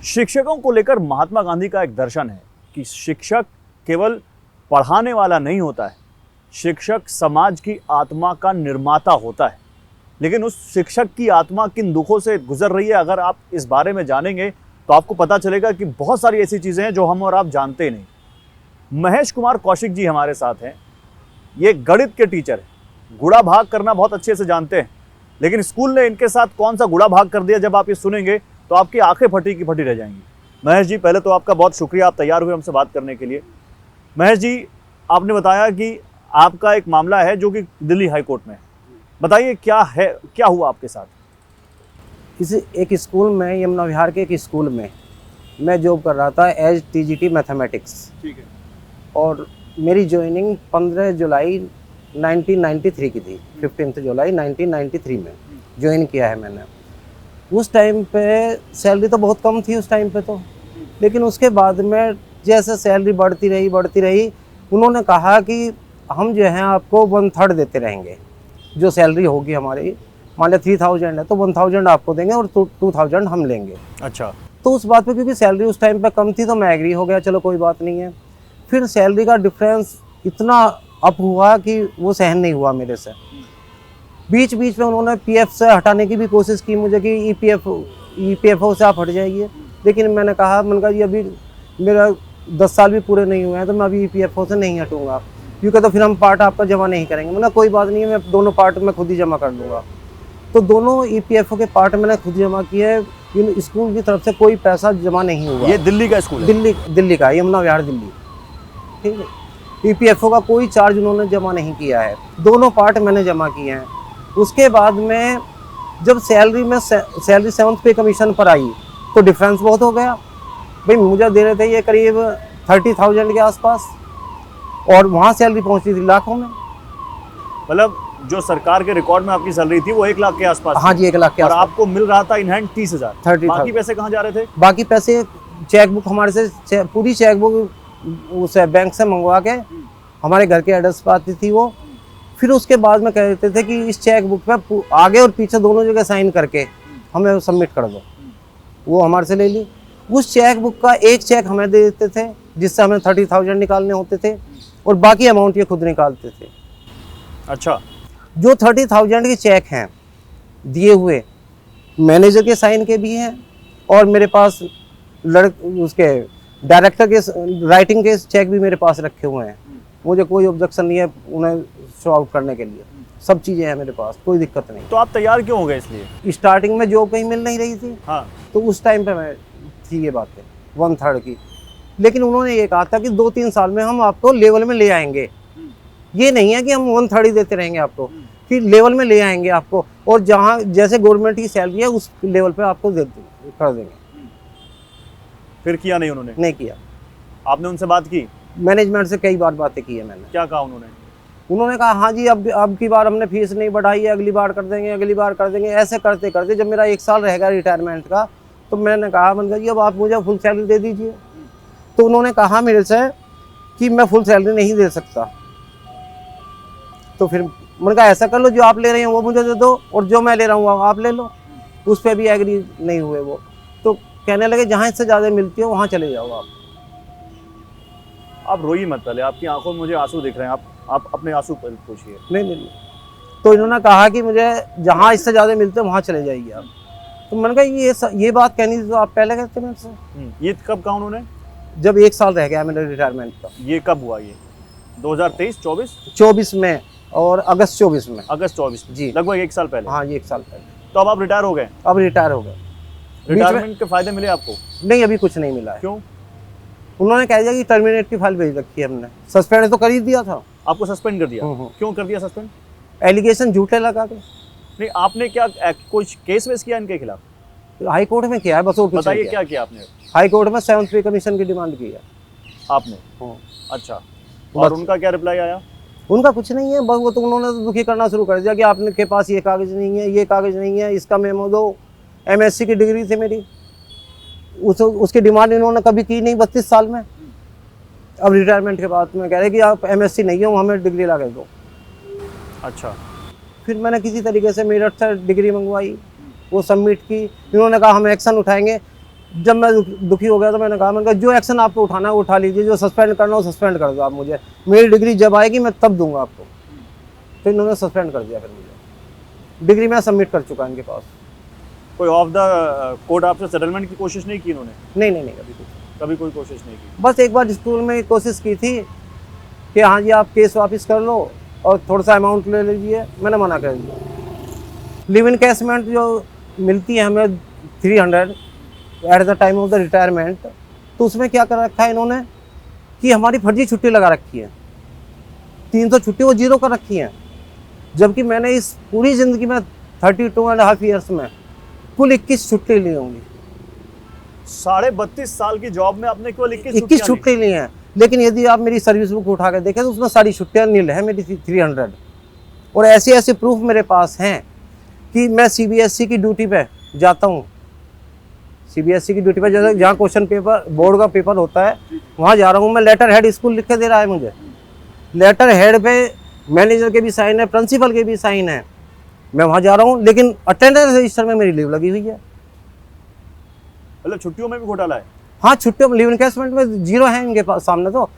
शिक्षकों को लेकर महात्मा गांधी का एक दर्शन है कि शिक्षक केवल पढ़ाने वाला नहीं होता है, शिक्षक समाज की आत्मा का निर्माता होता है। लेकिन उस शिक्षक की आत्मा किन दुखों से गुजर रही है, अगर आप इस बारे में जानेंगे तो आपको पता चलेगा कि बहुत सारी ऐसी चीज़ें हैं जो हम और आप जानते नहीं। महेश कुमार कौशिक जी हमारे साथ हैं। ये गणित के टीचर हैं, गुणा भाग करना बहुत अच्छे से जानते हैं, लेकिन स्कूल ने इनके साथ कौन सा गुणा भाग कर दिया, जब आप ये सुनेंगे तो आपकी आंखें फटी की फटी रह जाएंगी। महेश जी, पहले तो आपका बहुत शुक्रिया, आप तैयार हुए हमसे बात करने के लिए। महेश जी, आपने बताया कि आपका एक मामला है जो कि दिल्ली हाई कोर्ट में है। बताइए क्या है, क्या हुआ आपके साथ? किसी एक स्कूल में, यमुना विहार के एक स्कूल में मैं जॉब कर रहा था एज टीजीटी मैथमेटिक्स। ठीक है। और मेरी ज्वाइनिंग 15 जुलाई 1993 की थी। 15 जुलाई 1993 में ज्वाइन किया है मैंने। उस टाइम पे सैलरी तो बहुत कम थी उस टाइम पे तो, लेकिन उसके बाद में जैसे सैलरी बढ़ती रही, उन्होंने कहा कि हम जो है आपको 1/3 देते रहेंगे। जो सैलरी होगी हमारी, मान लिया 3000 है तो 1000 आपको देंगे और 2000 हम लेंगे। अच्छा। तो उस बात पे, क्योंकि सैलरी उस टाइम पे कम थी तो मैं एग्री हो गया, चलो कोई बात नहीं है। फिर सैलरी का डिफरेंस इतना अप हुआ कि वो सहन नहीं हुआ मेरे से। बीच बीच में उन्होंने पीएफ से हटाने की भी कोशिश की मुझे कि ईपीएफओ से आप हट जाइए, लेकिन मैंने कहा जी अभी मेरा 10 साल भी पूरे नहीं हुए हैं तो मैं अभी ईपीएफओ से नहीं हटूंगा, क्योंकि तो फिर हम पार्ट आपका जमा नहीं करेंगे। मैंने कोई बात नहीं है, मैं दोनों पार्ट में खुद ही जमा कर लूँगा। तो दोनों ईपीएफओ के पार्ट मैंने खुद जमा किए। स्कूल की तरफ से कोई पैसा जमा नहीं हुआ। ये दिल्ली का स्कूल है? दिल्ली का, यमुना विहार दिल्ली। ठीक है। ईपीएफओ का कोई चार्ज उन्होंने जमा नहीं किया है, दोनों पार्ट मैंने जमा किए हैं। उसके बाद में जब सैलरी 7th पे कमीशन पर आई तो डिफरेंस बहुत हो गया। भाई मुझे दे रहे थे ये करीब 30,000 के आसपास, और वहाँ सैलरी पहुँची थी लाखों में। मतलब जो सरकार के रिकॉर्ड में आपकी सैलरी थी वो 1 लाख के आसपास? हाँ जी, 1 लाख के आसपास। और आपको मिल रहा था इन हैंड 30,000। बाकी पैसे कहाँ जा रहे थे? बाकी पैसे चेकबुक हमारे से, पूरी चेकबुक उस बैंक से मंगवा के हमारे घर के एड्रेस पर आती थी वो। फिर उसके बाद में कह देते थे कि इस चेकबुक पे आगे और पीछे दोनों जगह साइन करके हमें सबमिट कर दो। वो हमारे से ले ली। उस चेकबुक का एक चेक हमें दे देते थे जिससे हमें 30,000 निकालने होते थे, और बाकी अमाउंट ये खुद निकालते थे। अच्छा। जो 30,000 के चेक हैं दिए हुए, मैनेजर के साइन के भी हैं, और मेरे पास उसके डायरेक्टर के राइटिंग के चेक भी मेरे पास रखे हुए हैं। मुझे कोई ऑब्जेक्शन नहीं है उन्हें शो आउट करने के लिए, सब चीज़ें हैं मेरे पास, कोई दिक्कत नहीं। तो आप तैयार क्यों हो गए इसलिए? स्टार्टिंग में जॉब कहीं मिल नहीं रही थी। हाँ। तो उस टाइम पे मैं थी ये बातें 1/3 की, लेकिन उन्होंने ये कहा था कि 2-3 साल में हम आपको लेवल में ले आएंगे। ये नहीं है कि हम 1/3 ही देते रहेंगे आपको, कि लेवल में ले आएंगे आपको, और जहाँ जैसे गवर्नमेंट की सैलरी है उस लेवल पे आपको कर देंगे। फिर किया नहीं उन्होंने? नहीं किया। आपने उनसे बात की? मैनेजमेंट से कई बार बातें की है मैंने। क्या कहा उन्होंने? उन्होंने कहा हाँ जी अब की बार हमने फीस नहीं बढ़ाई है, अगली बार कर देंगे, अगली बार कर देंगे। ऐसे करते करते जब मेरा 1 साल रहेगा रिटायरमेंट का, तो मैंने कहा जी अब आप मुझे फुल सैलरी दे दीजिए। तो उन्होंने कहा मेरे से कि मैं फुल सैलरी नहीं दे सकता। तो फिर मैंने कहा ऐसा कर लो, जो आप ले रहे हैं वो मुझे दे दो, और जो मैं ले रहा हूँ वो आप ले लो। उस पर भी एग्री नहीं हुए वो, तो कहने लगे जहाँ इससे ज़्यादा मिलती है वहाँ चले जाओ आप रोइए मत, पहले आपकी आंखों में मुझे आंसू दिख रहे हैं, आप अपने आंसू पूछिए। नहीं। तो इन्होंने कहा कि मुझे जहाँ इससे ज़्यादा मिलते हैं वहाँ चले जाइए आप। तो मैंने कहा ये बात कहनी थी तो आप पहले कहते मेरे से। ये कब कहा उन्होंने? जब 1 साल रह गया मेरे रिटायरमेंट का। ये कब हुआ? ये 2023-24? 24 में, और अगस्त 24 में। अगस्त 24 जी, लगभग 1 साल पहले। हाँ, ये 1 साल पहले। तो अब आप रिटायर हो गए? अब रिटायर हो गए। रिटायरमेंट के फायदे मिले आपको? नहीं, अभी कुछ नहीं मिला है। क्यों? उन्होंने कह दिया कि टर्मिनेट की फाइल भेज रखी है हमने। सस्पेंड तो कर ही दिया था। आपको सस्पेंड कर दिया? क्यों कर दिया सस्पेंड? एलिगेशन झूठे लगा के। नहीं, आपने क्या कुछ केस वेस किया इनके खिलाफ? हाई कोर्ट में किया है बस, और कुछ बताइए क्या किया आपने? हाई कोर्ट में 7th पे कमीशन की डिमांड की है आपने? अच्छा। और उनका क्या रिप्लाई आया? उनका कुछ नहीं है, बस वो तो उन्होंने तो दुखी करना शुरू कर दिया कि आपने के पास ये कागज़ नहीं है, ये कागज़ नहीं है, इसका मेमो दो। MSc की डिग्री थी मेरी, उसकी डिमांड इन्होंने कभी की नहीं 32 साल में। अब रिटायरमेंट के बाद में कह रहे कि आप MSc नहीं हो, हमें डिग्री ला के दो। अच्छा। फिर मैंने किसी तरीके से मेरठ से डिग्री मंगवाई, वो सबमिट की। इन्होंने कहा हम एक्शन उठाएंगे। जब मैं दुखी हो गया तो मैंने कहा जो एक्शन आपको उठाना है वो उठा लीजिए, जो सस्पेंड करना हो सस्पेंड कर दो आप मुझे, मेरी डिग्री जब आएगी मैं तब दूंगा आपको। तो इन्होंने सस्पेंड कर दिया, फिर मुझे डिग्री मैं सबमिट कर चुका इनके पास। कोई ऑफ द कोर्ट आपसे सेटलमेंट की कोशिश नहीं की इन्होंने? नहीं अभी कुछ, कभी कोई कोशिश नहीं की? बस एक बार स्कूल में कोशिश की थी कि हाँ जी आप केस वापस कर लो और थोड़ा सा अमाउंट ले लीजिए, मैंने मना कर दिया। लिव इन कैशमेंट जो मिलती है हमें 300 at the time of the retirement, तो उसमें क्या कर रखा है इन्होंने कि हमारी फर्जी छुट्टी लगा रखी है, 300 छुट्टी वो 0 कर रखी है, जबकि मैंने इस पूरी ज़िंदगी में 32.5 ईयर्स में कुल 21 छुट्टी ली होंगी। 32.5 साल की जॉब में आपने केवल 21 छुट्टी ली हैं, लेकिन यदि आप मेरी सर्विस बुक उठा कर देखें तो उसमें सारी छुट्टियाँ नील है मेरी 300। और ऐसे ऐसे प्रूफ मेरे पास हैं कि मैं CBSE की ड्यूटी पे जाता हूँ, CBSE की ड्यूटी पे जैसे जहाँ क्वेश्चन पेपर बोर्ड का पेपर होता है वहाँ जा रहा हूँ मैं, लेटर हेड स्कूल लिख के दे रहा है मुझे, लेटर हेड पे मैनेजर के भी साइन है, प्रिंसिपल के भी साइन है, मैं वहाँ जा रहा हूँ, लेकिन अटेंडेंस रजिस्टर में मेरी लीव लगी हुई है। मतलब छुट्टियों में भी घोटाला है? हाँ, छुट्टियों में लिव इन कैशमेंट में 0 है इनके पास सामने तो।